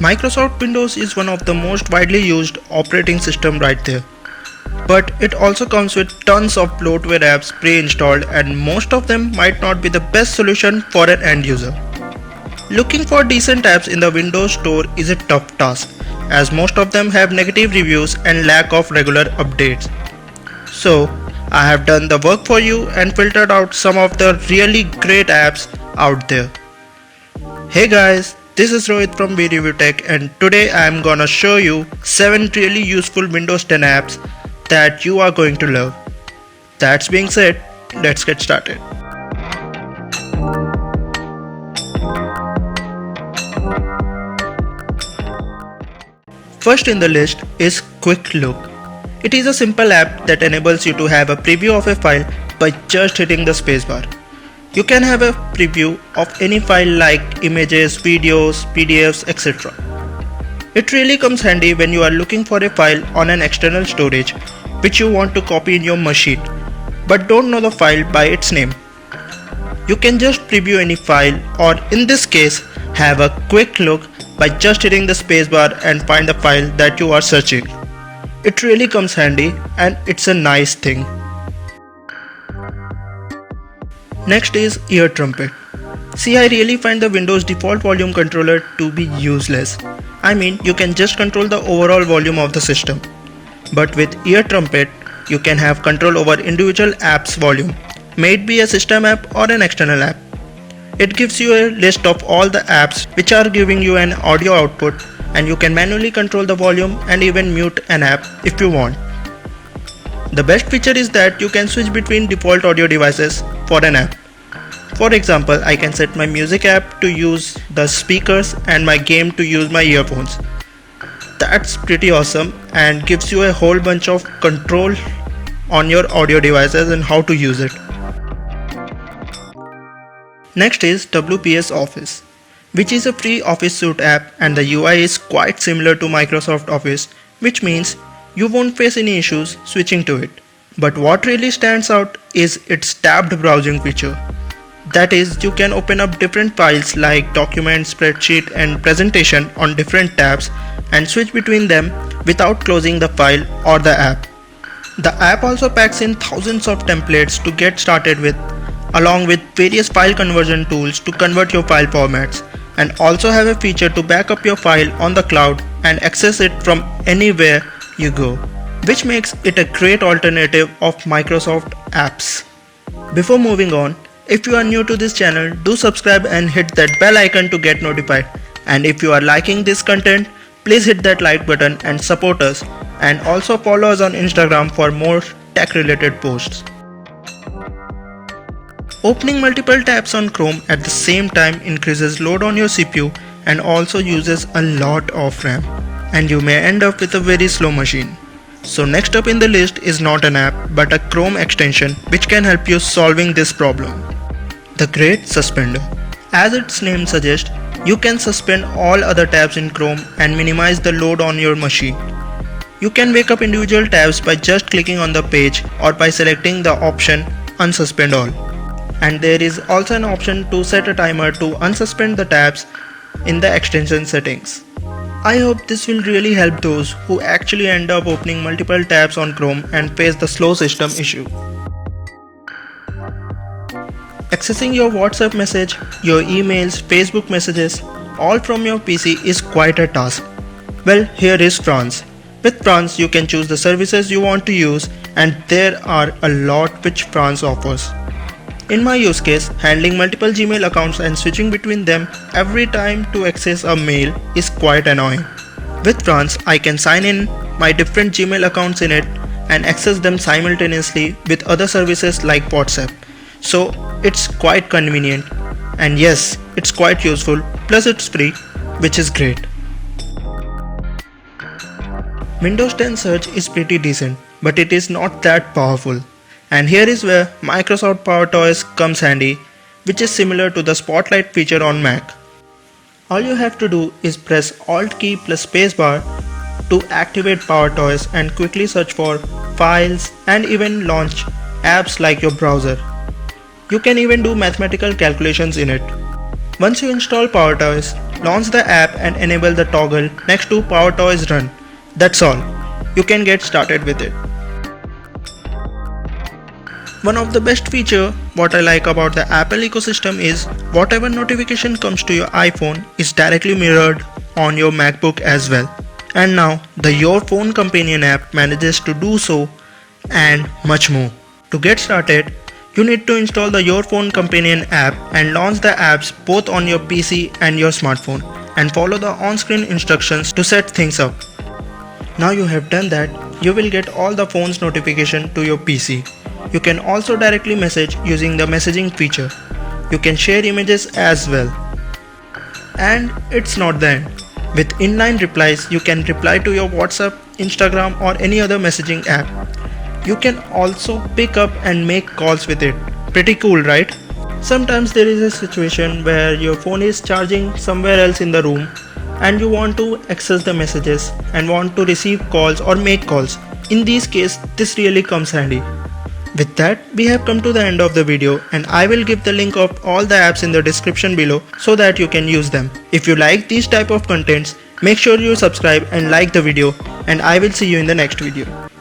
Microsoft Windows is one of the most widely used operating system right there. But it also comes with tons of bloatware apps pre-installed, and most of them might not be the best solution for an end user. Looking for decent apps in the Windows Store is a tough task, as most of them have negative reviews and lack of regular updates. So, I have done the work for you and filtered out some of the really great apps out there. Hey guys, this is Rohit from Review Tech, and today I am gonna show you 7 really useful Windows 10 apps that you are going to love. That being said, let's get started. First in the list is Quick Look. It is a simple app that enables you to have a preview of a file by just hitting the spacebar. You can have a preview of any file like images, videos, PDFs, etc. It really comes handy when you are looking for a file on an external storage which you want to copy in your machine but don't know the file by its name. You can just preview any file, or in this case have a quick look by just hitting the spacebar and find the file that you are searching. It really comes handy and it's a nice thing. Next is Ear Trumpet. See, I really find the Windows default volume controller to be useless. I mean, you can just control the overall volume of the system. But with Ear Trumpet, you can have control over individual apps' volume, may it be a system app or an external app. It gives you a list of all the apps which are giving you an audio output, and you can manually control the volume and even mute an app if you want. The best feature is that you can switch between default audio devices for an app. For example, I can set my music app to use the speakers and my game to use my earphones. That's pretty awesome and gives you a whole bunch of control on your audio devices and how to use it. Next is WPS Office, which is a free Office suite app, and the UI is quite similar to Microsoft Office, which means you won't face any issues switching to it. But what really stands out is its tabbed browsing feature. That is, you can open up different files like documents, spreadsheet and presentation on different tabs and switch between them without closing the file or the app. The app also packs in thousands of templates to get started with, along with various file conversion tools to convert your file formats, and also have a feature to back up your file on the cloud and access it from anywhere you go, which makes it a great alternative of Microsoft apps. Before moving on, if you are new to this channel, do subscribe and hit that bell icon to get notified. And if you are liking this content, please hit that like button and support us, and also follow us on Instagram for more tech related posts. Opening multiple tabs on Chrome at the same time increases load on your CPU and also uses a lot of RAM, and you may end up with a very slow machine. So next up in the list is not an app but a Chrome extension which can help you solving this problem. The Great Suspender. As its name suggests, you can suspend all other tabs in Chrome and minimize the load on your machine. You can wake up individual tabs by just clicking on the page or by selecting the option Unsuspend All. And there is also an option to set a timer to unsuspend the tabs in the extension settings. I hope this will really help those who actually end up opening multiple tabs on Chrome and face the slow system issue. Accessing your WhatsApp message, your emails, Facebook messages, all from your PC is quite a task. Well, here is France. With France, you can choose the services you want to use, and there are a lot which France offers. In my use case, handling multiple Gmail accounts and switching between them every time to access a mail is quite annoying. With France, I can sign in my different Gmail accounts in it and access them simultaneously with other services like WhatsApp. So it's quite convenient, and yes, it's quite useful, plus it's free, which is great. Windows 10 search is pretty decent, but it is not that powerful. And here is where Microsoft PowerToys comes handy, which is similar to the Spotlight feature on Mac. All you have to do is press Alt key plus spacebar to activate PowerToys and quickly search for files and even launch apps like your browser. You can even do mathematical calculations in it. Once you install PowerToys, launch the app and enable the toggle next to PowerToys Run. That's all. You can get started with it. One of the best feature what I like about the Apple ecosystem is whatever notification comes to your iPhone is directly mirrored on your MacBook as well. And now the Your Phone Companion app manages to do so and much more. To get started, you need to install the Your Phone Companion app and launch the apps both on your PC and your smartphone and follow the on-screen instructions to set things up. Now you have done that, you will get all the phone's notification to your PC. You can also directly message using the messaging feature. You can share images as well. And it's not the end. With inline replies, you can reply to your WhatsApp, Instagram or any other messaging app. You can also pick up and make calls with it. Pretty cool, right? Sometimes there is a situation where your phone is charging somewhere else in the room and you want to access the messages and want to receive calls or make calls. In these cases, this really comes handy. With that, we have come to the end of the video and I will give the link of all the apps in the description below so that you can use them. If you like these type of contents, make sure you subscribe and like the video and I will see you in the next video.